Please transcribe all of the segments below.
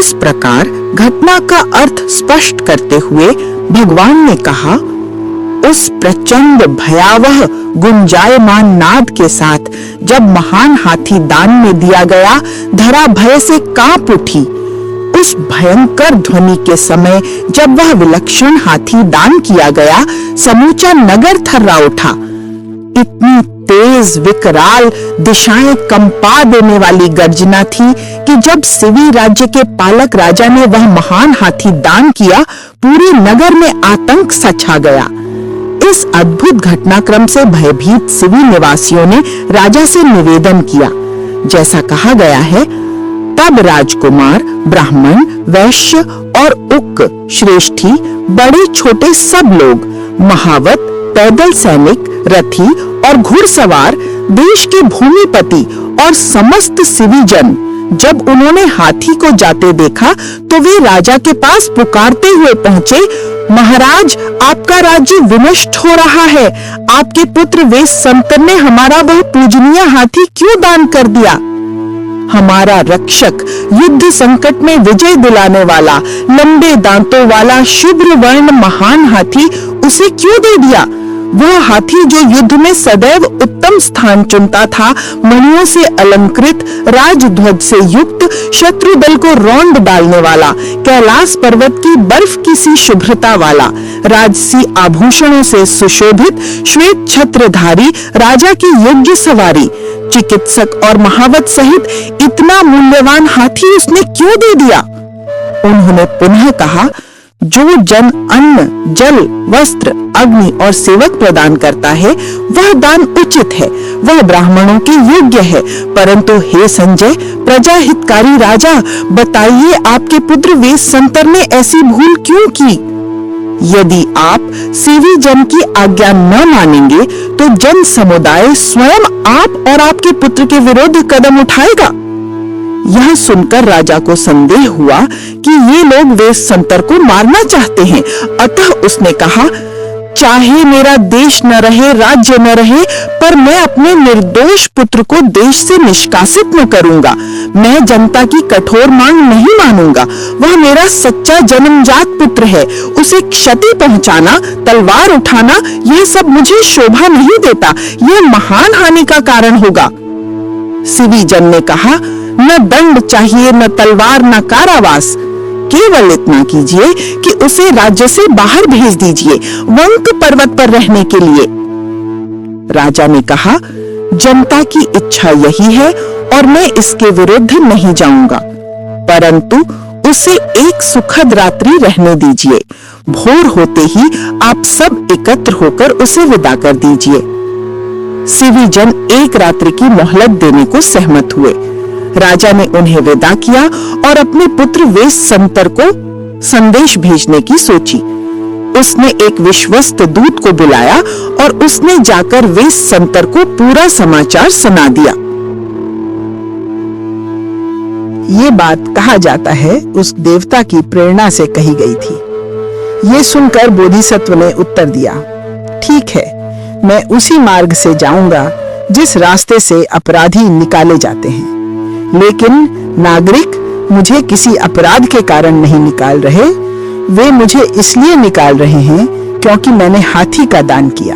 इस प्रकार घटना का अर्थ स्पष्ट करते हुए भगवान ने कहा, उस प्रचंड भयावह गुंजायमान नाद के साथ जब महान हाथी दान में दिया गया, धरा भय से कांप उठी। उस भयंकर ध्वनि के समय जब वह विलक्षण हाथी दान किया गया, समूचा नगर थर्रा उठा। इतनी तेज विकराल दिशाएं कंपा देने वाली गर्जना थी कि जब सिवी राज्य के पालक राजा ने वह महान हाथी दान किया, पूरे नगर में आतंक सा छा गया। इस अद्भुत घटनाक्रम से भयभीत सिवी निवासियों ने राजा से निवेदन किया। जैसा कहा गया है, तब राजकुमार, ब्राह्मण, वैश्य और उक श्रेष्ठी, बड़े छोटे सब लोग, महावत, पैदल सैनिक, रथी और घुड़सवार, देश के भूमिपति और समस्त सिविजन, जब उन्होंने हाथी को जाते देखा तो वे राजा के पास पुकारते हुए पहुंचे, महाराज, आपका राज्य विनष्ट हो रहा है। आपके पुत्र वेश संतर ने हमारा वह पूजनीय हाथी क्यों दान कर दिया? हमारा रक्षक, युद्ध संकट में विजय दिलाने वाला, लंबे दांतों वाला शुभ्र वर्ण महान हाथी उसे क्यों दे दिया? वह हाथी जो युद्ध में सदैव उत्तम स्थान चुनता था, मणियों से अलंकृत, राजध्वज से युक्त, शत्रु दल को रौंद डालने वाला, कैलाश पर्वत की बर्फ की सी शुभ्रता वाला, राजसी आभूषणों से सुशोभित, श्वेत छत्रधारी, राजा की योग्य सवारी, चिकित्सक और महावत सहित इतना मूल्यवान हाथी उसने क्यों दे दिया? उन्होंने पुनः कहा, जो जन अन्न, जल, वस्त्र, अग्नि और सेवक प्रदान करता है, वह दान उचित है, वह ब्राह्मणों के योग्य है। परंतु हे संजय, प्रजा हितकारी राजा, बताइए, आपके पुत्र वेश संतर ने ऐसी भूल क्यों की? यदि आप सिवी जन की आज्ञा न मानेंगे तो जन समुदाय स्वयं आप और आपके पुत्र के विरुद्ध कदम उठाएगा। यह सुनकर राजा को संदेह हुआ कि ये लोग वेश संतर को मारना चाहते हैं। अतः उसने कहा, चाहे मेरा देश न रहे, राज्य न रहे, पर मैं अपने निर्दोष पुत्र को देश से निष्कासित न करूंगा। मैं जनता की कठोर मांग नहीं मानूंगा। वह मेरा सच्चा जन्मजात पुत्र है। उसे क्षति पहुंचाना, तलवार उठाना, यह सब मुझे शोभा नहीं देता। यह महान हानि का कारण होगा। सिवी जन ने कहा, न दंड चाहिए, न तलवार, न कारावास। केवल इतना कीजिए कि उसे राज्य से बाहर भेज दीजिए, वंक पर्वत पर रहने के लिए। राजा ने कहा, जनता की इच्छा यही है और मैं इसके विरुद्ध नहीं जाऊंगा, परंतु उसे एक सुखद रात्रि रहने दीजिए। भोर होते ही आप सब एकत्र होकर उसे विदा कर दीजिए। सिवी जन एक रात्रि की मोहलत देने को सहमत हुए। राजा ने उन्हें विदा किया और अपने पुत्र वेश संतर को संदेश भेजने की सोची। उसने एक विश्वस्त दूत को बुलाया और उसने जाकर वेश संतर को पूरा समाचार सुना दिया। ये बात कहा जाता है उस देवता की प्रेरणा से कही गई थी। ये सुनकर बोधिसत्व ने उत्तर दिया, ठीक है, मैं उसी मार्ग से जाऊंगा जिस रास्ते से अपराधी निकाले जाते हैं, लेकिन नागरिक मुझे किसी अपराध के कारण नहीं निकाल रहे। वे मुझे इसलिए निकाल रहे हैं क्योंकि मैंने हाथी का दान किया।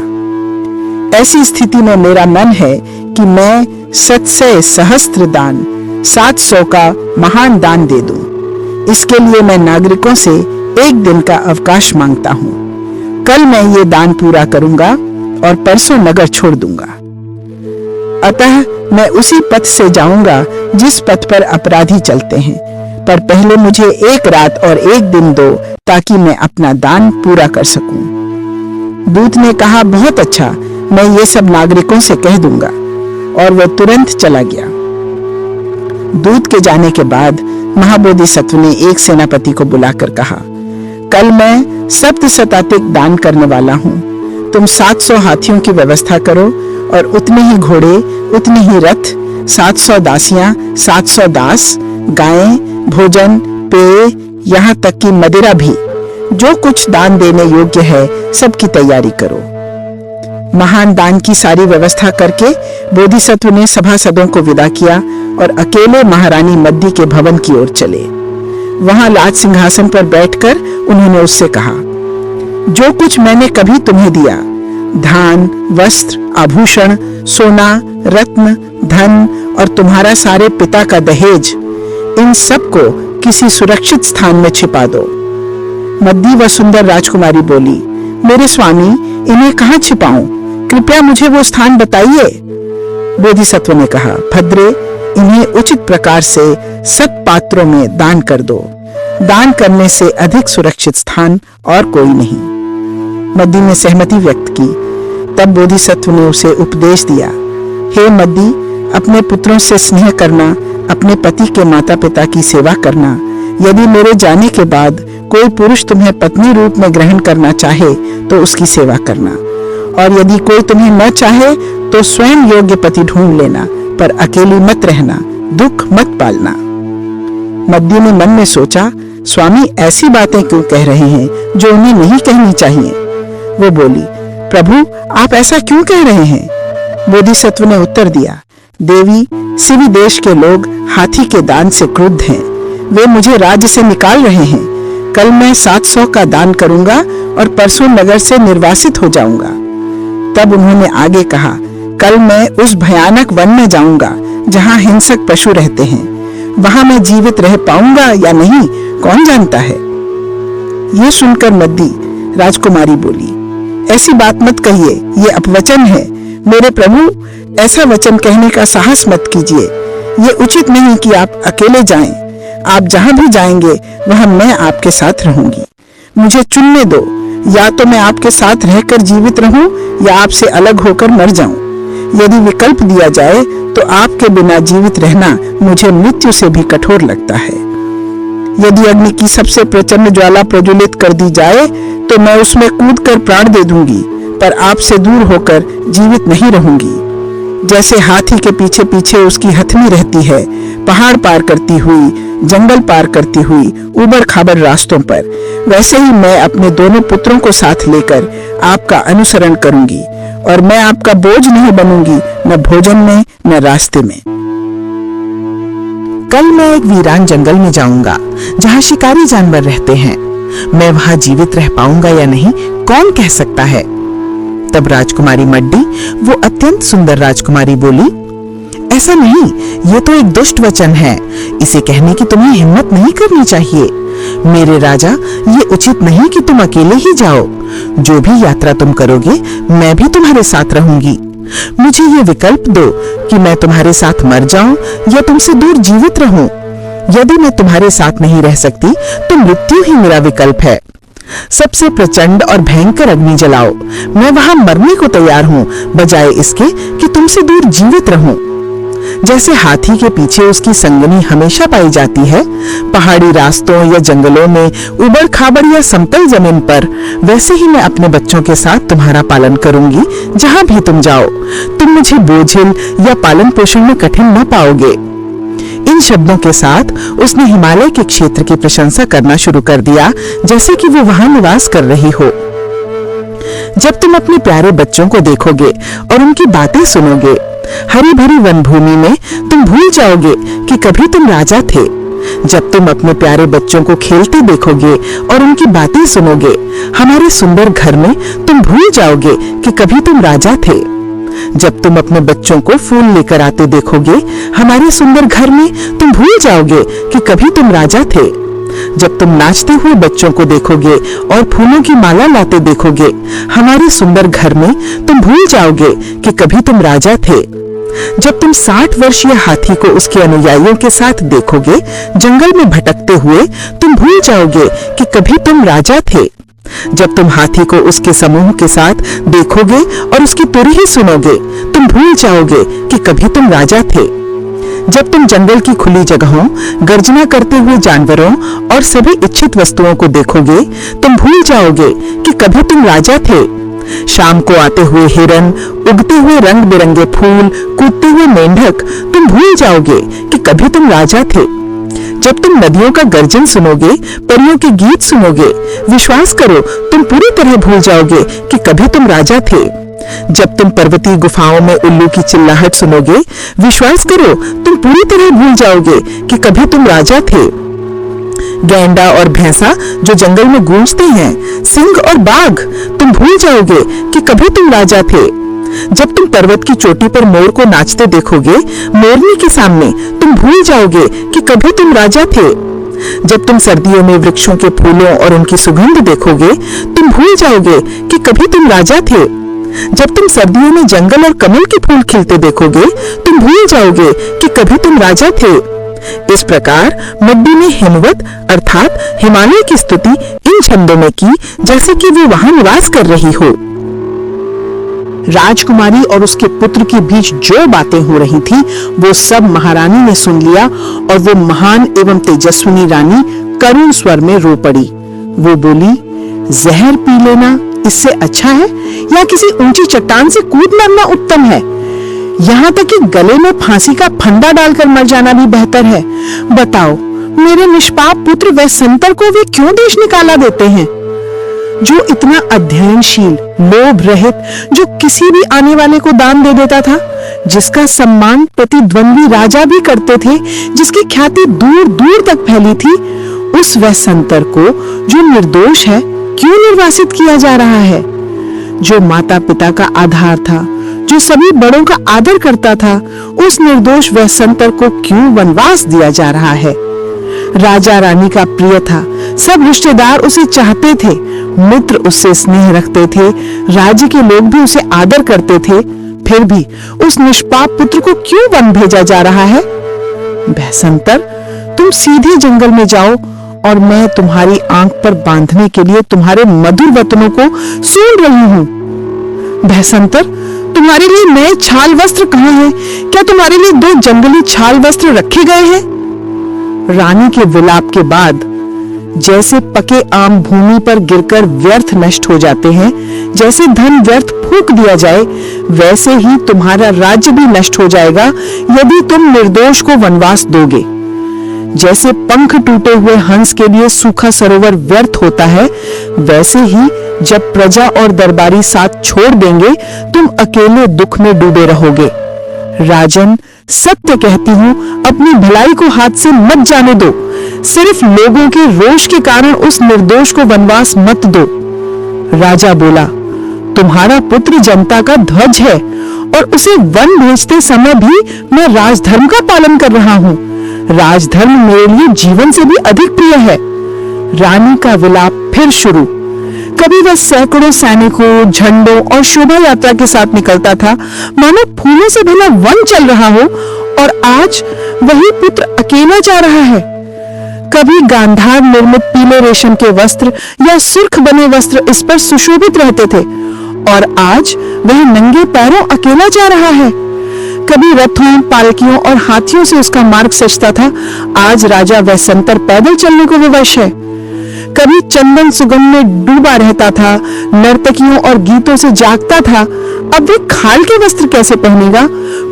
ऐसी स्थिति में मेरा मन है कि मैं 700 सहस्त्र दान, 700 का महान दान दे दूं। इसके लिए मैं नागरिकों से एक दिन का अवकाश मांगता हूं। कल मैं ये दान पूरा करूंगा और परसों नगर छोड़ दूंगा। अतः मैं उसी पथ से जाऊंगा जिस पथ पर अपराधी चलते हैं, पर पहले मुझे एक रात और एक दिन दो ताकि मैं अपना दान पूरा कर सकूं। दूत ने कहा, बहुत अच्छा, मैं ये सब नागरिकों से कह दूंगा। और वह तुरंत चला गया। दूत के जाने के बाद महाबोधिसत्व ने एक सेनापति को बुलाकर कहा, कल मैं सप्तशताधिक दान करने वाला हूं। तुम 700 हाथियों की व्यवस्था करो और उतने ही घोड़े, उतने ही रथ, 700 दासियां, 700 दास, गायें, भोजन, पेय, यहाँ तक कि मदिरा भी, जो कुछ दान देने योग्य है, सबकी तैयारी करो। महान दान की सारी व्यवस्था करके बोधिसत्व ने सभासदों को विदा किया और अकेले महारानी मद्दी के भवन की ओर चले। वहां लाज सिंहासन पर बैठकर उन्होंने उससे कहा, जो कुछ मैंने कभी तुम्हें दिया, धान, वस्त्र, आभूषण, सोना, रत्न, धन और तुम्हारा सारे पिता का दहेज, इन सब को किसी सुरक्षित स्थान में छिपा दो। मद्दी व सुंदर राजकुमारी बोली, मेरे स्वामी, इन्हें कहाँ छिपाऊं? कृपया मुझे वो स्थान बताइए। बोधिसत्व ने कहा, भद्रे, इन्हें उचित प्रकार से सत पात्रों में दान कर दो। दान करने से अधिक सुरक्षित स्थान और कोई नहीं। मद्दी ने सहमति व्यक्त की। तब बोधिसत्व ने उसे उपदेश दिया, हे मद्दी, अपने पुत्रों से स्नेह करना, अपने पति के माता पिता की सेवा करना। यदि मेरे जाने के बाद कोई पुरुष तुम्हें पत्नी रूप में ग्रहण करना चाहे तो उसकी सेवा करना, और यदि कोई तुम्हें न चाहे तो स्वयं योग्य पति ढूंढ लेना, पर अकेली मत रहना, दुख मत पालना। मद्दी ने मन में सोचा, स्वामी ऐसी बातें क्यों कह रहे हैं जो उन्हें नहीं कहनी चाहिए। वो बोली, प्रभु, आप ऐसा क्यों कह रहे हैं? बोधिसत्व ने उत्तर दिया, देवी, सिवी देश के लोग हाथी के दान से क्रुद्ध हैं। वे मुझे राज्य से निकाल रहे हैं। कल मैं 700 का दान करूंगा और परसों नगर से निर्वासित हो जाऊंगा। तब उन्होंने आगे कहा, कल मैं उस भयानक वन में जाऊंगा जहां हिंसक पशु रहते हैं। वहां मैं जीवित रह पाऊंगा या नहीं, कौन जानता है। ये सुनकर मद्दी राजकुमारी बोली, ऐसी बात मत कहिए, ये अपवचन है। मेरे प्रभु, ऐसा वचन कहने का साहस मत कीजिए। ये उचित नहीं कि आप अकेले जाएं। आप जहां भी जाएंगे वहां मैं आपके साथ रहूंगी। मुझे चुनने दो, या तो मैं आपके साथ रहकर जीवित रहूं या आपसे अलग होकर मर जाऊं। यदि विकल्प दिया जाए तो आपके बिना जीवित रहना मुझे मृत्यु से भी कठोर लगता है। यदि अग्नि की सबसे प्रचंड ज्वाला प्रज्वलित कर दी जाए तो मैं उसमें कूदकर प्राण दे दूंगी, पर आपसे दूर होकर जीवित नहीं रहूंगी। जैसे हाथी के पीछे पीछे उसकी हथनी रहती है, पहाड़ पार करती हुई, जंगल पार करती हुई, उबड़ खाबड़ रास्तों पर, वैसे ही मैं अपने दोनों पुत्रों को साथ लेकर आपका अनुसरण करूंगी, और मैं आपका बोझ नहीं बनूंगी, न भोजन में न रास्ते में। कल मैं एक वीरान जंगल में जाऊंगा जहां शिकारी जानवर रहते हैं। मैं वहां जीवित रह पाऊंगा या नहीं, कौन कह सकता है। तब राजकुमारी मड्डी, वो अत्यंत सुंदर राजकुमारी, बोली, ऐसा नहीं, ये तो एक दुष्ट वचन है। इसे कहने की तुम्हें हिम्मत नहीं करनी चाहिए। मेरे राजा, ये उचित नहीं कि तुम अकेले ही जाओ। जो भी यात्रा तुम करोगे मैं भी तुम्हारे साथ रहूंगी। मुझे ये विकल्प दो कि मैं तुम्हारे साथ मर जाऊं या तुमसे दूर जीवित रहूं। यदि मैं तुम्हारे साथ नहीं रह सकती तो मृत्यु ही मेरा विकल्प है। सबसे प्रचंड और भयंकर अग्नि जलाओ, मैं वहां मरने को तैयार हूं, बजाय इसके कि तुमसे दूर जीवित रहूं। जैसे हाथी के पीछे उसकी संगनी हमेशा पाई जाती है, पहाड़ी रास्तों या जंगलों में, उबड़ खाबड़ या समतल जमीन पर, वैसे ही मैं अपने बच्चों के साथ तुम्हारा पालन करूंगी जहां भी तुम जाओ। तुम मुझे बोझिल या पालन पोषण में कठिन न पाओगे। इन शब्दों के साथ उसने हिमालय के क्षेत्र की प्रशंसा करना शुरू कर दिया, जैसे कि वो वहां निवास कर रही हो। जब तुम अपने प्यारे बच्चों को देखोगे और उनकी बातें सुनोगे, हरी भरी वन भूमि में तुम भूल जाओगे कि कभी तुम राजा थे। जब तुम अपने प्यारे बच्चों को खेलते देखोगे और उनकी बातें सुनोगे, हमारे सुंदर घर में तुम भूल जाओगे कि कभी तुम राजा थे। जब तुम अपने बच्चों को फूल लेकर आते देखोगे, हमारे सुंदर घर में तुम भूल जाओगे कि कभी तुम राजा थे। जब तुम नाचते हुए बच्चों को देखोगे और फूलों की माला लाते देखोगे, हमारे सुंदर घर में तुम भूल जाओगे कि कभी तुम राजा थे। जब तुम 60 वर्षीय हाथी को उसके अनुयायियों के साथ देखोगे जंगल में भटकते हुए, तुम भूल जाओगे कि कभी तुम राजा थे। जब तुम हाथी को उसके समूह के साथ देखोगे और उसकी तुरही ही सुनोगे, तुम भूल जाओगे कि कभी तुम राजा थे। जब तुम जंगल की खुली जगहों, गर्जना करते हुए जानवरों और सभी इच्छित वस्तुओं को देखोगे, तुम भूल जाओगे कि कभी तुम राजा थे। शाम को आते हुए हिरन, उगते हुए रंग बिरंगे फूल, कूदते हुए मेंढक, तुम भूल जाओगे कि कभी तुम राजा थे। जब तुम नदियों का गर्जन सुनोगे, परियों के गीत सुनोगे, विश्वास करो तुम पूरी तरह भूल जाओगे कि कभी तुम राजा थे। जब तुम पर्वतीय गुफाओं में उल्लू की चिल्लाहट सुनोगे, विश्वास करो तुम पूरी तरह भूल जाओगे कि कभी तुम राजा थे। गैंडा और भैंसा जो जंगल में गूंजते हैं, सिंह और बाघ, तुम भूल जाओगे कि कभी तुम राजा थे। जब तुम पर्वत की चोटी पर मोर को नाचते देखोगे, मोरनी के सामने, तुम भूल जाओगे कि कभी तुम राजा थे। जब तुम सर्दियों में वृक्षों के फूलों और उनकी सुगंध देखोगे, तुम भूल जाओगे कि कभी तुम राजा थे। जब तुम सर्दियों में जंगल और कमल के फूल खिलते देखोगे, तुम भूल जाओगे कि कभी तुम राजा थे। इस प्रकार मड्डी ने हिमवत अर्थात हिमालय की स्तुति इन छंदों में की जैसे कि वो वहां निवास कर रही हो। राजकुमारी और उसके पुत्र के बीच जो बातें हो रही थी वो सब महारानी ने सुन लिया और वो महान एवं तेजस्विनी रानी करुण स्वर में रो पड़ी। वो बोली, जहर पी लेना इससे अच्छा है या किसी ऊंची चट्टान से कूद मरना उत्तम है। यहाँ तक कि गले में फांसी का फंदा डालकर मर जाना भी बेहतर है। बताओ, मेरे निष्पाप पुत्र वैश्यंतर को वे क्यों देश निकाला देते हैं? जो इतना अध्ययनशील, लोभ रहित, जो किसी भी आने वाले को दान दे देता था, जिसका सम्मान प्रतिद्वंदी राजा भी करते थे, जिसकी ख्याति दूर दूर तक फैली थी, उस वैश्यंतर को जो निर्दोष है क्यों निर्वासित किया जा रहा है? जो माता पिता का आधार था, जो सभी बड़ों का आदर करता था, उस निर्दोष वैश्यंतर को क्यों वनवास दिया जा रहा है? राजा रानी का प्रिय था, सब रिश्तेदार उसे चाहते थे, मित्र उससे स्नेह रखते थे, राज्य के लोग भी उसे आदर करते थे, फिर भी उस निष्पाप पुत्र को क्यों वन भेजा जा रहा है? वैश्यंतर, तुम सीधे जंगल में जाओ और मैं तुम्हारी आंख पर बांधने के लिए तुम्हारे मधुर वचनों को सुन रही हूँ। वैश्यंतर, तुम्हारे लिए नए छाल वस्त्र कहाँ हैं? क्या तुम्हारे लिए 2 जंगली छाल वस्त्र रखे गए हैं? रानी के विलाप के बाद जैसे पके आम भूमि पर गिरकर व्यर्थ नष्ट हो जाते हैं, जैसे धन व्यर्थ फूंक दिया जाए, वैसे ही तुम्हारा राज्य भी नष्ट हो जाएगा यदि तुम निर्दोष को वनवास दोगे। जैसे पंख टूटे हुए हंस के लिए सूखा सरोवर व्यर्थ होता है, वैसे ही जब प्रजा और दरबारी साथ छोड़ देंगे, तुम अकेले दुख में डूबे रहोगे। राजन, सत्य कहती हूँ, अपनी भलाई को हाथ से मत जाने दो। सिर्फ लोगों के रोष के कारण उस निर्दोष को वनवास मत दो। राजा बोला, तुम्हारा पुत्र जनता का ध्वज है और उसे वन भेजते समय भी मैं राजधर्म का पालन कर रहा हूँ। राजधर्म मेरे लिए जीवन से भी अधिक प्रिय है। रानी का विलाप फिर शुरू। कभी वह सैकड़ों सैनिकों, झंडों और शोभा यात्रा के साथ निकलता था, मानो फूलों से भला वन चल रहा हो, और आज वही पुत्र अकेला जा रहा है। कभी गांधार निर्मित पीले रेशम के वस्त्र या सुर्ख बने वस्त्र इस पर सुशोभित रहते थे, और आज वह नंगे पैरों अकेला जा रहा है। कभी रथों, पालकियों और हाथियों से उसका मार्ग सजता था, आज राजा वैश्यंतर पैदल चलने को विवश है। कभी चंदन सुगंध में डूबा रहता था, नर्तकियों और गीतों से जागता था, अब वे खाल के वस्त्र कैसे पहनेगा?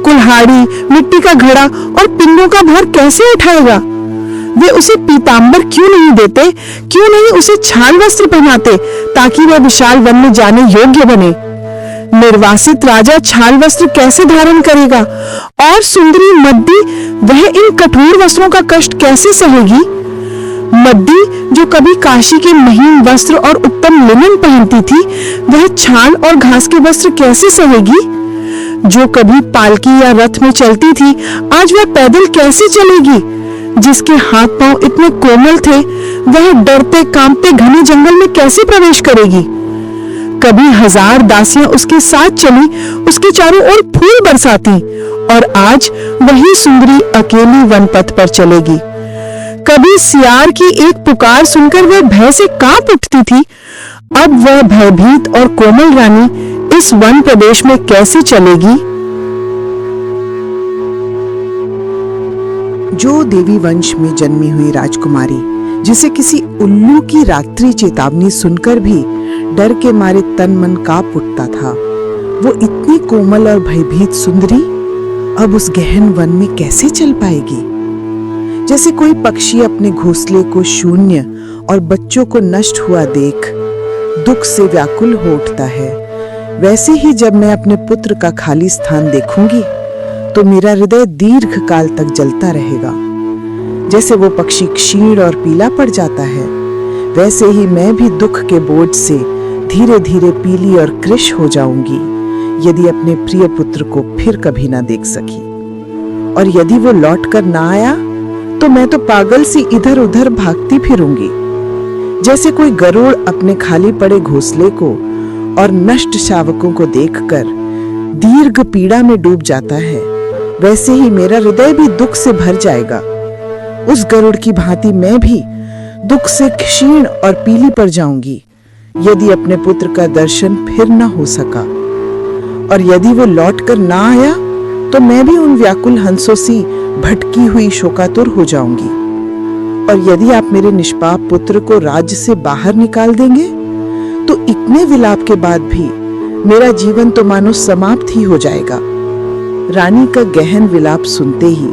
कुल्हाड़ी, मिट्टी का घड़ा और पिंडों का भार कैसे उठाएगा? वे उसे पीतांबर क्यों नहीं देते? क्यों नहीं उसे छाल वस्त्र पहनाते, ताकि वह विशाल वन में जाने योग्य बने? निर्वासित राजा छाल वस्त्र कैसे धारण करेगा? और सुंदरी मद्दी, वह इन कठोर वस्त्रों का कष्ट कैसे सहेगी? मद्दी, जो कभी काशी के महीन वस्त्र और उत्तम लिनन पहनती थी, वह छाल और घास के वस्त्र कैसे सहेगी? जो कभी पालकी या रथ में चलती थी, आज वह पैदल कैसे चलेगी? जिसके हाथ पांव इतने कोमल थे, वह डरते कांपते घने जंगल में कैसे प्रवेश करेगी? कभी 1000 दासियां उसके साथ चली, उसके चारों ओर फूल बरसाती, और आज वही सुंदरी अकेली वनपथ पर चलेगी। कभी सियार की एक पुकार सुनकर वह भय से कांप उठती थी, अब वह भयभीत और कोमल रानी इस वन प्रदेश में कैसे चलेगी? जो देवी वंश में जन्मी हुई राजकुमारी, जिसे किसी उल्लू की रात्रि चेतावनी सुनकर भी डर के मारे तन मन कांप उठता था, वो इतनी कोमल और भयभीत सुंदरी अब उस गहन वन में कैसे चल पाएगी? जैसे कोई पक्षी अपने घोंसले को शून्य और बच्चों को नष्ट हुआ देख दुख से व्याकुल हो उठता है, वैसे ही जब मैं अपने पुत्र का खाली स्थान देखूंगी तो मेरा हृदय दीर्घ काल तक जलता रहेगा। जैसे वो पक्षी क्षीण और पीला पड़ जाता है, वैसे ही मैं भी दुख के बोझ से धीरे धीरे पीली और कृश हो जाऊंगी यदि अपने प्रिय पुत्र को फिर कभी ना देख सकी। और यदि वो लौट कर ना आया तो मैं तो पागल सी इधर उधर भागती फिरूंगी। जैसे कोई गरुड़ अपने खाली पड़े घोंसले को और नष्ट शावकों को देखकर दीर्घ पीड़ा में डूब जाता है, वैसे ही मेरा हृदय भी दुख से भर जाएगा। उस गरुड़ की भांति मैं भी दुख से क्षीण और पीली पड़ जाऊंगी यदि अपने पुत्र का दर्शन फिर न हो सका। और यदि वो लौट कर ना आया तो मैं भी उन व्याकुल हंसों सी भटकी हुई शोकातुर हो जाऊंगी। और यदि आप मेरे निष्पाप पुत्र को राज्य से बाहर निकाल देंगे तो इतने विलाप के बाद भी मेरा जीवन तो मानो समाप्त ही हो जाएगा। रानी का गहन विलाप सुनते ही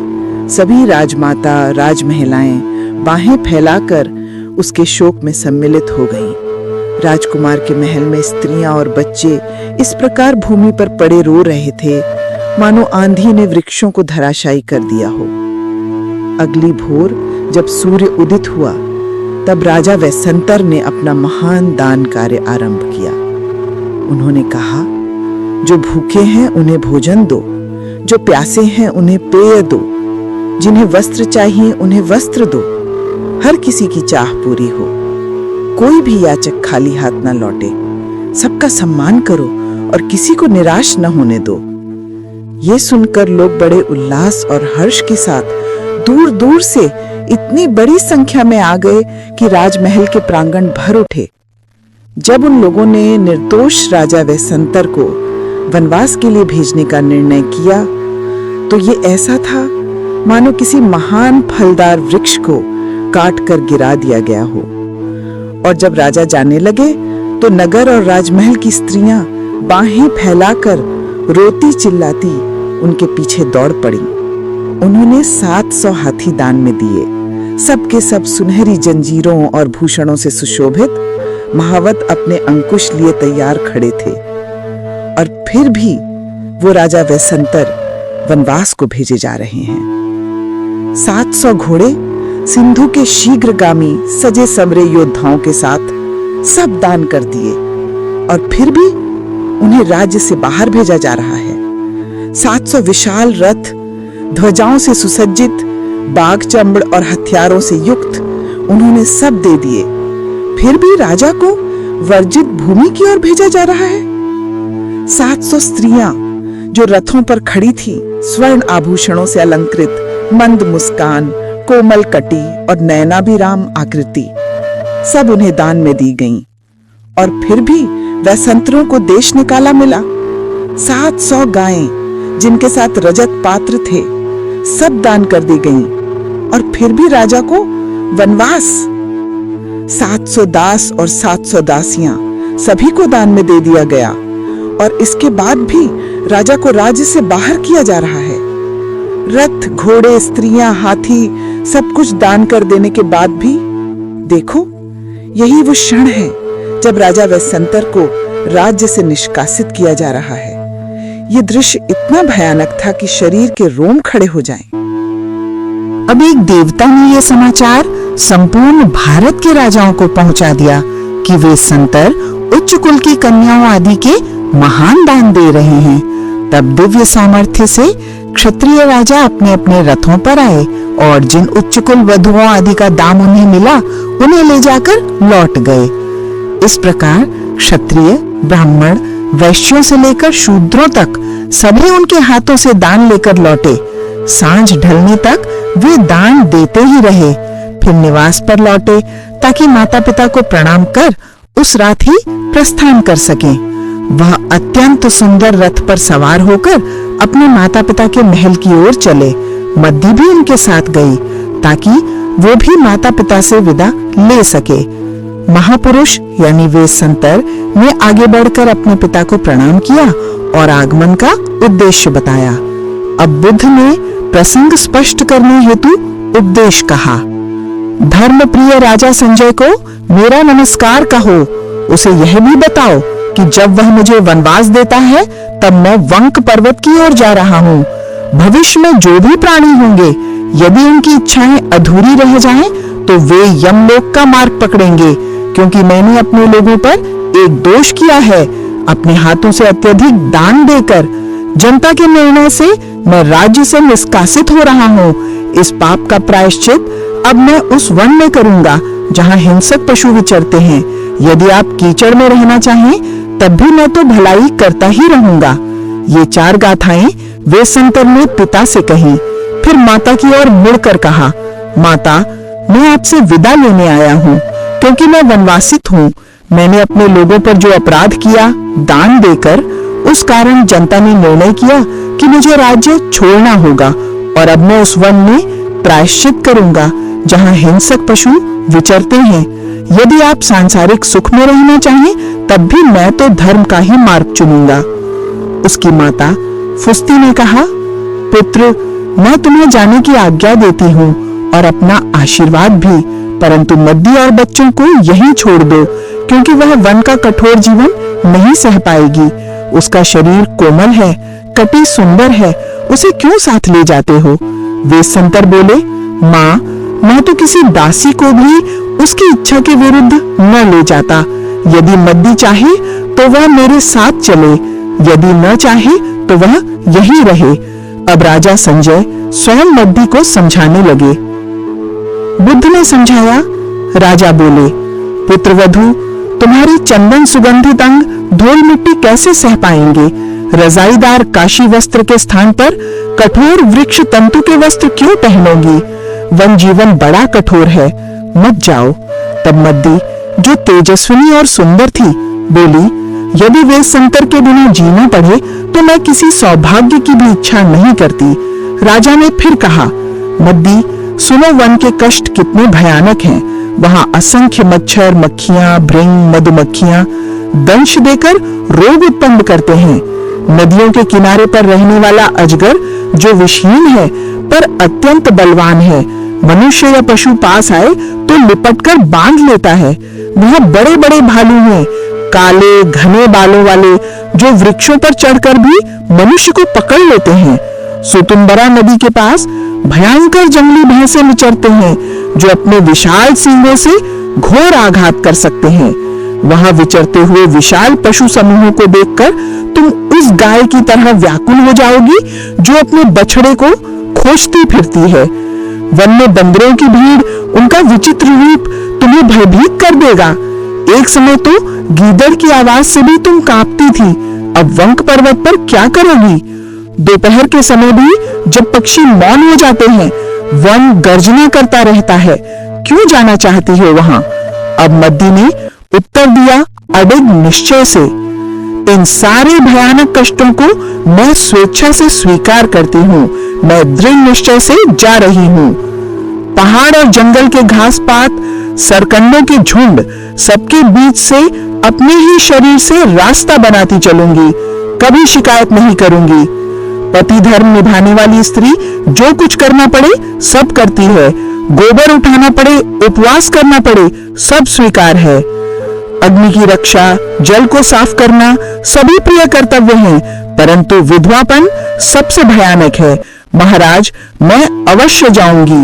सभी राजमाता राजमहिलाएं बाहें फैलाकर उसके शोक में सम्मिलित हो गईं। राजकुमार के महल में स्त्रियां और बच्चे इस प्रकार भूमि पर पड़े रो रहे थे मानो आंधी ने वृक्षों को धराशायी कर दिया हो। अगली भोर जब सूर्य उदित हुआ तब राजा वैसंतर ने अपना महान दान कार्य आरंभ किया। उन्होंने कहा, जो भूखे हैं उन्हें भोजन दो, जो प्यासे हैं उन्हें पेय दो, जिन्हें वस्त्र चाहिए उन्हें वस्त्र दो, हर किसी की चाह पूरी हो, कोई भी याचक खाली हाथ न लौटे, सबका सम्मान करो और किसी को निराश न होने दो। ये सुनकर लोग बड़े उल्लास और हर्ष के साथ दूर दूर से इतनी बड़ी संख्या में आ गए कि राजमहल के प्रांगण भर उठे। जब उन लोगों ने निर्दोष राजा वैसंतर को वनवास के लिए भेजने का निर्णय किया तो ये ऐसा था मानो किसी महान फलदार वृक्ष को काट कर गिरा दिया गया हो। और जब राजा जाने लगे तो नगर और राजमहल की स्त्रियां बाहें फैलाकर रोती चिल्लाती उनके पीछे दौड़ पड़ी। उन्होंने 700 हाथी दान में दिए। सबके सब सुनहरी जंजीरों और भूषणों से सुशोभित महावत अपने अंकुश लिए तैयार खड़े थे। और फिर भी वो राजा वैसंतर वनवास को भेजे जा रहे हैं। 700 घोड़े सिंधु के शीघ्रगामी सजे समरे योद्धाओं के साथ सब दान कर दिए और फिर भी उन्हें राज्य से बाहर भेजा जा रहा है। 700 विशाल रथ ध्वजाओं से सुसज्जित, बाघ चमड़ और हथियारों से युक्त उन्होंने सब दे दिए, फिर भी राजा को वर्जित भूमि की ओर भेजा जा रहा है। 700 स्त्रियां जो रथों पर खड़ी थी, स्वर्ण आभूषणों से अलंकृत, मंद मुस्कान, कोमल कटी और नयनाभिराम आकृति, सब उन्हें दान में दी गईं। और फिर भी वैसंतरों को देश निकाला मिला। 700 गायें जिनके साथ रजत पात्र थे, सब दान कर दी गईं। और फिर भी राजा को वनवास। 700 दास और 700 दासियां सभी को दान में दे दिया गया। और इसके बाद भी राजा को राज्य से बाहर किया जा रहा है। रथ, घोड़े, स्त्रियां, हाथी सब कुछ दान कर देने के बाद भी देखो, यही वो क्षण है जब राजा वैसंतर को राज्य से निष्कासित किया जा रहा है। ये दृश्य इतना भयानक था कि शरीर के रोम खड़े हो जाएं। अब एक देवता ने यह समाचार संपूर्ण भारत के राजाओं को पहुंचा दिया कि वैसंतर उच्च कुल की कन्याओं आदि के महान दान दे रहे हैं। तब दिव्य सामर्थ्य से क्षत्रिय राजा अपने अपने रथों पर आए और जिन उच्च कुल वधुओं आदि का दाम उन्हें मिला उन्हें ले जाकर लौट गए। इस प्रकार क्षत्रिय, ब्राह्मण, वैश्यों से लेकर शूद्रों तक सभी उनके हाथों से दान लेकर लौटे। सांझ ढलने तक वे दान देते ही रहे, फिर निवास पर लौटे ताकि माता पिता को प्रणाम कर उस रात ही प्रस्थान कर सकें। वह अत्यंत सुंदर रथ पर सवार होकर अपने माता पिता के महल की ओर चले। मद्दी भी उनके साथ गई ताकि वो भी माता पिता से विदा ले सके। महापुरुष यानी वैसंतर ने आगे बढ़कर अपने पिता को प्रणाम किया और आगमन का उद्देश्य बताया। अब बुद्ध ने प्रसंग स्पष्ट करने हेतु उपदेश कहा। धर्म प्रिय राजा संजय को मेरा नमस्कार कहो। उसे यह भी बताओ कि जब वह मुझे वनवास देता है तब मैं वंक पर्वत की ओर जा रहा हूँ। भविष्य में जो भी प्राणी होंगे यदि उनकी इच्छाएं अधूरी रह जाएं, तो वे यमलोक का मार्ग पकड़ेंगे, क्योंकि मैंने अपने लोगों पर एक दोष किया है, अपने हाथों से अत्यधिक दान देकर। जनता के निर्णय से मैं राज्य से निष्कासित हो रहा हूँ। इस पाप का प्रायश्चित अब मैं उस वन में करूंगा जहाँ हिंसक पशु विचरते हैं। यदि आप कीचड़ में रहना चाहें, तब भी मैं तो भलाई करता ही रहूंगा। ये 4 गाथाएं वेशंतर ने पिता से कही। फिर माता की ओर मुड़कर कहा, माता, मैं आपसे विदा लेने आया हूँ, क्योंकि मैं वनवासित हूँ। मैंने अपने लोगों पर जो अपराध किया दान देकर, उस कारण जनता ने निर्णय किया कि मुझे राज्य छोड़ना होगा, और अब मैं उस वन में प्रायश्चित करूंगा जहाँ हिंसक पशु विचरते हैं। यदि आप सांसारिक सुख में रहना चाहें, तब भी मैं तो धर्म का ही मार्ग चुनूंगा। उसकी माता फुस्ती ने कहा, पुत्र, मैं तुम्हें जाने की आज्ञा देती हूँ और अपना आशीर्वाद भी, परंतु मद्दी और बच्चों को यहीं छोड़ दो, क्योंकि वह वन का कठोर जीवन नहीं सह पाएगी। उसका शरीर कोमल है, कटी सुंदर है, उसे क्यों साथ ले जाते हो? वेशंतर बोले, माँ, मैं तो किसी दासी को भी उसकी इच्छा के विरुद्ध न ले जाता। यदि मद्दी चाहे तो वह मेरे साथ चले, यदि न चाहे तो वह यहीं रहे। अब राजा संजय स्वयं मद्दी को समझाने लगे। बुद्ध ने समझाया। राजा बोले, पुत्रवधू, तुम्हारी चंदन सुगंधित अंग धूल मिट्टी कैसे सह पाएंगे? रजाईदार काशी वस्त्र के स्थान पर कठोर वृक्ष तंतु के वस्त्र क्यों पहनोगी? वन जीवन बड़ा कठोर है, मत जाओ। तब मद्दी, जो तेजस्विनी और सुंदर थी, बोली, यदि वेशंतर के बिना जीना पड़े तो मैं किसी सौभाग्य की भी इच्छा नहीं करती। राजा ने फिर कहा, मद्दी, सुनो, वन के कष्ट कितने भयानक हैं। वहां असंख्य मच्छर, मक्खियां, भृंग, मधुमक्खियां दंश देकर रोग उत्पन्न करते हैं। नदियों के किनारे पर रहने वाला अजगर, जो विषहीन है पर अत्यंत बलवान है, मनुष्य या पशु पास आए तो लिपटकर बांध लेता है। वह बड़े बड़े भालू हैं, काले घने बालों वाले, जो वृक्षों पर चढ़कर भी मनुष्य को पकड़ लेते हैं। सुतुंबरा नदी के पास भयंकर जंगली भैंसे विचरते हैं, जो अपने विशाल सींगों से घोर आघात कर सकते हैं। वहां विचरते हुए विशाल पशु समूहों को देखकर तुम उस गाय की तरह व्याकुल हो जाओगी जो अपने बछड़े को खोजती फिरती है। वन में बंदरों की भीड़, उनका विचित्र रूप तुम्हें भयभीत कर देगा। एक समय तो गीदड़ की आवाज से भी तुम कांपती थी, अब वंक पर्वत पर क्या करोगी? दोपहर के समय भी जब पक्षी मौन हो जाते हैं, वन गर्जना करता रहता है। क्यों जाना चाहती हो वहां? अब मद्दी ने उत्तर दिया अडिग निश्चय से, इन सारे भयानक कष्टों को मैं स्वेच्छा से स्वीकार करती हूँ। मैं दृढ़ निश्चय से जा रही हूँ। पहाड़ और जंगल के घास पात, सरकंडों के झुंड, सबके बीच से अपने ही शरीर से रास्ता बनाती चलूंगी। कभी शिकायत नहीं करूंगी। पति धर्म निभाने वाली स्त्री जो कुछ करना पड़े सब करती है। गोबर उठाना पड़े, उपवास करना पड़े, सब स्वीकार है। अग्नि की रक्षा, जल को साफ करना सभी प्रिय कर्तव्य हैं, परंतु विधवापन सबसे भयानक है। महाराज, मैं अवश्य जाऊंगी।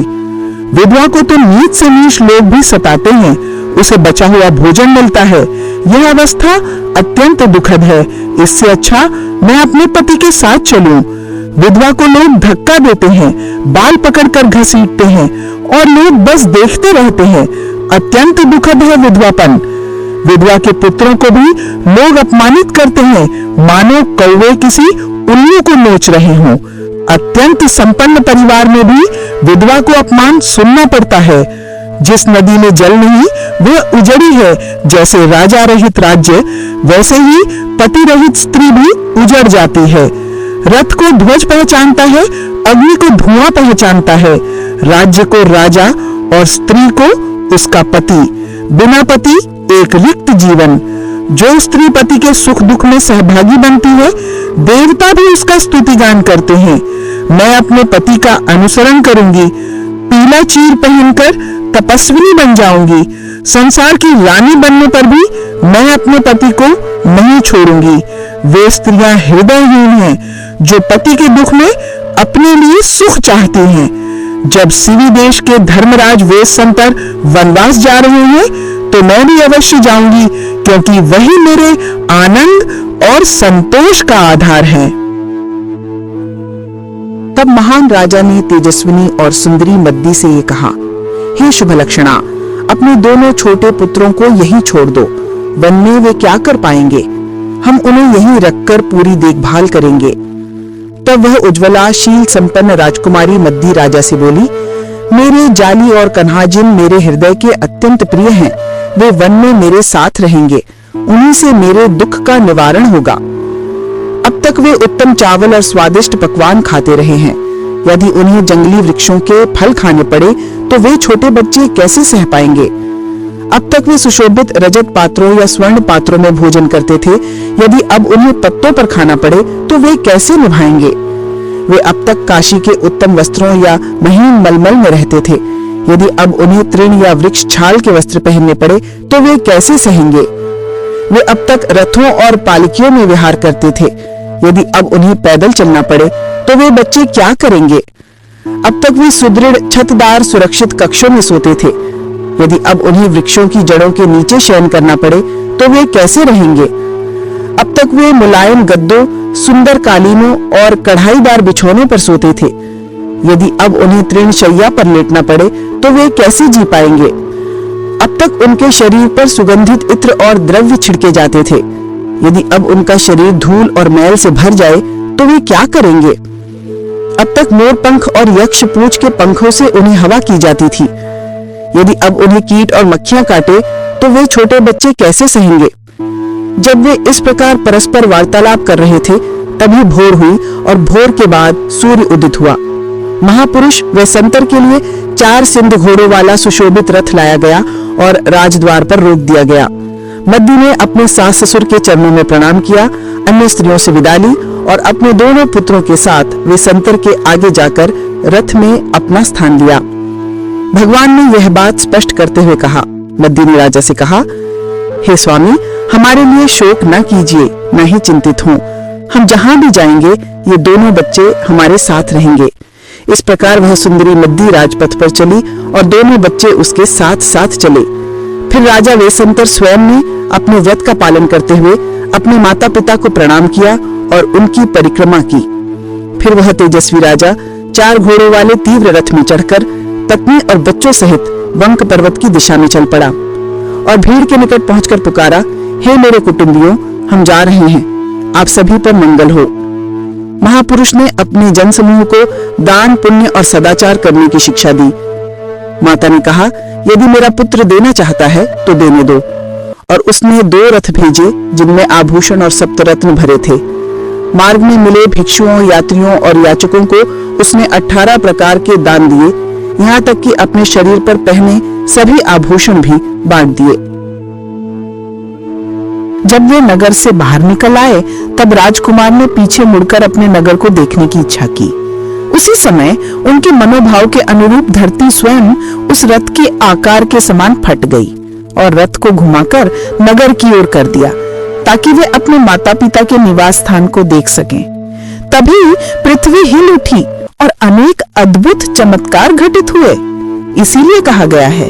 विधवा को तो नीच से नीच लोग भी सताते हैं, उसे बचा हुआ भोजन मिलता है। यह अवस्था अत्यंत दुखद है। इससे अच्छा मैं अपने पति के साथ चलूं। विधवा को लोग धक्का देते हैं, बाल पकड़कर घसीटते हैं और लोग बस देखते रहते हैं। अत्यंत दुखद है विधवापन। विधवा के पुत्रों को भी लोग अपमानित करते हैं, मानो कौवे किसी उल्लू को नोच रहे हों। अत्यंत संपन्न परिवार में भी विधवा को अपमान सुनना पड़ता है। जिस नदी में जल नहीं वह उजड़ी है। जैसे राजा रहित राज्य, वैसे ही पति रहित स्त्री भी उजड़ जाती है। रथ को ध्वज पहचानता है, अग्नि को धुआं पहचानता है, राज्य को राजा और स्त्री को उसका पति। बिना पति एक रिक्त जीवन। जो स्त्री पति के सुख दुख में सहभागी बनती है, देवता भी उसका स्तुतिगान करते हैं। मैं अपने पति का अनुसरण करूंगी, पीला चीर पहनकर तपस्विनी बन जाऊंगी। संसार की रानी बनने पर भी मैं अपने पति को नहीं छोड़ूंगी। वे स्त्रियां हृदयहीन हैं जो पति के दुख में अपने लिए सुख चाहती हैं। जब सीवी देश के धर्मराज वेशसंतर वनवास जा रहे हैं तो मैं भी अवश्य जाऊंगी, क्योंकि वही मेरे आनंद और संतोष का आधार है। तब महान राजा ने तेजस्विनी और सुंदरी मद्दी से ये कहा, हे शुभलक्षणा, अपने दोनों छोटे पुत्रों को यहीं छोड़ दो। वन में वे क्या कर पाएंगे? हम उन्हें यहीं रखकर पूरी देखभाल करेंगे। तब वह उज्ज्वला शील संपन्न राजकुमारी मद्दी राजा से बोली, मेरे जाली और कन्हाजिन मेरे हृदय के अत्यंत प्रिय हैं। वे वन में मेरे साथ रहेंगे, उन्हीं से मेरे दुख का निवारण होगा। अब तक वे उत्तम चावल और स्वादिष्ट पकवान खाते रहे हैं। यदि उन्हें जंगली वृक्षों के फल खाने पड़े तो वे छोटे बच्चे कैसे सह पाएंगे? अब तक वे सुशोभित रजत पात्रों या स्वर्ण पात्रों में भोजन करते थे। यदि अब उन्हें पत्तों पर खाना पड़े तो वे कैसे निभाएंगे? वे अब तक काशी के उत्तम वस्त्रों या महीन मलमल में रहते थे। यदि अब उन्हें तृण या वृक्ष छाल के वस्त्र पहनने पड़े तो वे कैसे सहेंगे? वे अब तक रथों और पालकियों में विहार करते थे। यदि अब उन्हें पैदल चलना पड़े तो वे बच्चे क्या करेंगे? अब तक वे सुदृढ़ छतदार सुरक्षित कक्षों में सोते थे। यदि अब उन्हें वृक्षों की जड़ों के नीचे शयन करना पड़े तो वे कैसे रहेंगे? अब तक वे मुलायम गद्दों, सुंदर कालीनों और कढ़ाईदार बिछौनों पर सोते थे। यदि अब उन्हें तृण शैया पर लेटना पड़े तो वे कैसे जी पाएंगे? अब तक उनके शरीर पर सुगंधित इत्र और द्रव्य छिड़के जाते थे। यदि अब उनका शरीर धूल और मैल से भर जाए तो वे क्या करेंगे? अब तक मोर पंख और यक्ष पूंछ के पंखों से उन्हें हवा की जाती थी। यदि अब उन्हें कीट और मक्खियां काटे तो वे छोटे बच्चे कैसे सहेंगे? जब वे इस प्रकार परस्पर वार्तालाप कर रहे थे तभी भोर हुई और भोर के बाद सूर्य उदित हुआ। महापुरुष व संतर के लिए 4 सिंध घोड़ों वाला सुशोभित रथ लाया गया और राजद्वार पर रोक दिया गया। मद्दी ने अपने सास ससुर के चरणों में प्रणाम किया, अन्य स्त्रियों से विदा ली और अपने दोनों पुत्रों के साथ वे संतर के आगे जाकर रथ में अपना स्थान लिया। भगवान ने यह बात स्पष्ट करते हुए कहा। मद्दी ने राजा से कहा, हे स्वामी, हमारे लिए शोक न कीजिए, न ही चिंतित हों। हम जहां भी जाएंगे ये दोनों बच्चे हमारे साथ रहेंगे। इस प्रकार वह सुंदरी मद्दी राजपथ पर चली और दोनों बच्चे उसके साथ साथ चले। फिर राजा वेशंतर स्वयं ने अपने व्रत का पालन करते हुए अपने माता पिता को प्रणाम किया और उनकी परिक्रमा की। फिर वह तेजस्वी राजा 4 घोड़ों वाले तीव्र रथ में चढ़कर पत्नी और बच्चों सहित वंक पर्वत की दिशा में चल पड़ा और भीड़ के निकट पहुंचकर पुकारा, हे मेरे कुटुंबियों, हम जा रहे हैं, आप सभी पर मंगल हो। महापुरुष ने अपने जनसमूह को दान, पुण्य और सदाचार करने की शिक्षा दी। माता ने कहा, यदि मेरा पुत्र देना चाहता है तो देने दो। और उसने 2 रथ भेजे जिनमें आभूषण और सप्तरत्न भरे थे। मार्ग में मिले भिक्षुओं, यात्रियों और याचकों को उसने 18 प्रकार के दान दिए, यहाँ तक कि अपने शरीर पर पहने सभी आभूषण भी बांट दिए। जब वे नगर से बाहर निकल आए तब राजकुमार ने पीछे मुड़कर अपने नगर को देखने की इच्छा की। उसी समय उनके मनोभाव के अनुरूप धरती स्वयं उस रथ के आकार के समान फट गई और रथ को घुमाकर नगर की ओर कर दिया ताकि वे अपने माता पिता के निवास स्थान को देख सकें। तभी पृथ्वी हिल उठी और अनेक अद्भुत चमत्कार घटित हुए। इसीलिए कहा गया है,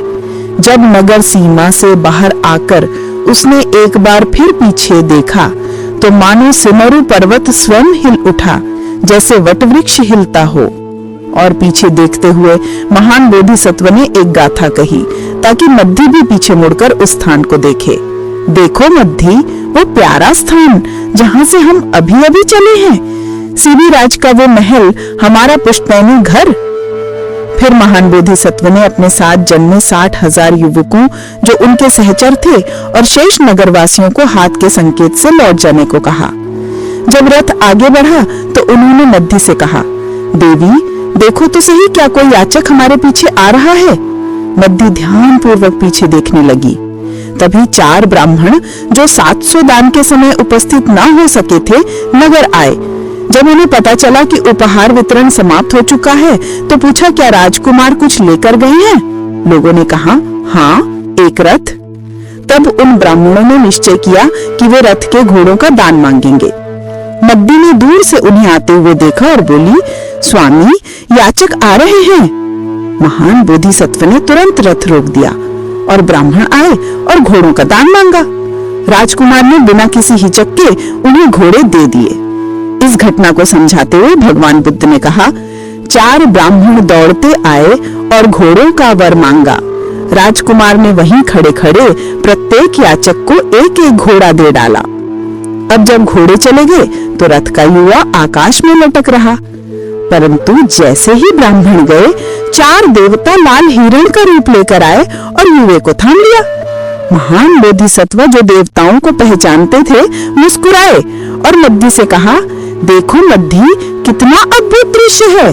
जब नगर सीमा से बाहर आकर उसने एक बार फिर पीछे देखा तो मानो सिमरु पर्वत स्वयं हिल उठा जैसे वटवृक्ष हिलता हो। और पीछे देखते हुए महान बोधिसत्व ने एक गाथा कही ताकि मद्दी भी पीछे मुड़कर उस स्थान को देखे। देखो मद्दी, वो प्यारा स्थान जहाँ से हम अभी अभी चले हैं, सीवी राज का वो महल, हमारा पुष्पैनी घर। फिर महान बोधिसत्व ने अपने साथ जन्मे 60,000 युवकों जो उनके सहचर थे और शेष नगरवासियों को हाथ के संकेत से लौट जाने को कहा। जब रथ आगे बढ़ा तो उन्होंने मद्दी से कहा, देवी देखो तो सही, क्या कोई याचक हमारे पीछे आ रहा है? मद्दी ध्यान पूर्वक पीछे देखने लगी। तभी 4 ब्राह्मण जो 700 दान के समय उपस्थित न हो सके थे नगर आए। जब उन्हें पता चला कि उपहार वितरण समाप्त हो चुका है तो पूछा, क्या राजकुमार कुछ लेकर गए हैं? लोगों ने कहा, हाँ, एक रथ। तब उन ब्राह्मणों ने निश्चय किया कि वे रथ के घोड़ों का दान मांगेंगे। मद्दी ने दूर से उन्हें आते हुए देखा और बोली, स्वामी, याचक आ रहे हैं। महान बोधिसत्व ने तुरंत रथ रोक दिया और ब्राह्मण आए और घोड़ों का दान मांगा। राजकुमार ने बिना किसी हिचक के उन्हें घोड़े दे दिए। इस घटना को समझाते हुए भगवान बुद्ध ने कहा, 4 ब्राह्मण दौड़ते आए और घोड़ों का वर मांगा। राजकुमार ने वहीं खड़े खड़े प्रत्येक याचक को एक एक घोड़ा दे डाला। अब जब घोड़े चले गए तो रथ का युवा आकाश में लटक रहा, परंतु जैसे ही ब्राह्मण गए 4 देवता लाल हिरण का रूप लेकर आए और युवे को थाम लिया। महान बोधिसत्व जो देवताओं को पहचानते थे मुस्कुराए और मद्दी से कहा, देखो मद्दी, कितना अद्भुत दृश्य है।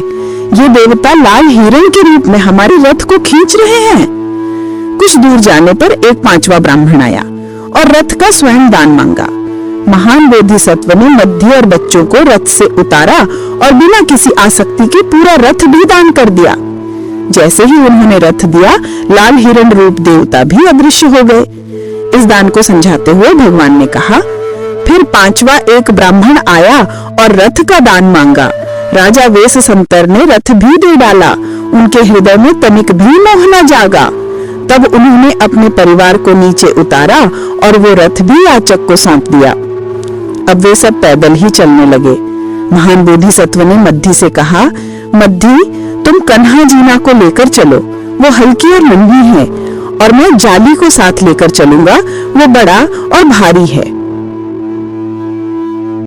ये देवता लाल हिरण के रूप में हमारे रथ को खींच रहे हैं। कुछ दूर जाने पर एक 5वां ब्राह्मण आया और रथ का स्वयं दान मांगा। महान बोधिसत्व ने मध्य और बच्चों को रथ से उतारा और बिना किसी आसक्ति के पूरा रथ भी दान कर दिया। जैसे ही उन्होंने रथ दिया, लाल हिरण रूप देवता भी अदृश्य हो गए। इस दान को समझाते हुए भगवान ने कहा, फिर 5वां एक ब्राह्मण आया और रथ का दान मांगा। राजा वेशसंतर ने रथ भी दे डाला। उनके हृदय में तनिक भी मोह न जागा। तब उन्होंने अपने परिवार को नीचे उतारा और वो रथ भी याचक को सौंप दिया। अब वे सब पैदल ही चलने लगे। महान बोधिसत्व ने मद्दी से कहा, मद्दी, तुम कन्हा जीना को लेकर चलो, वो हल्की और लंबी है, और मैं जाली को साथ लेकर चलूंगा, वो बड़ा और भारी है।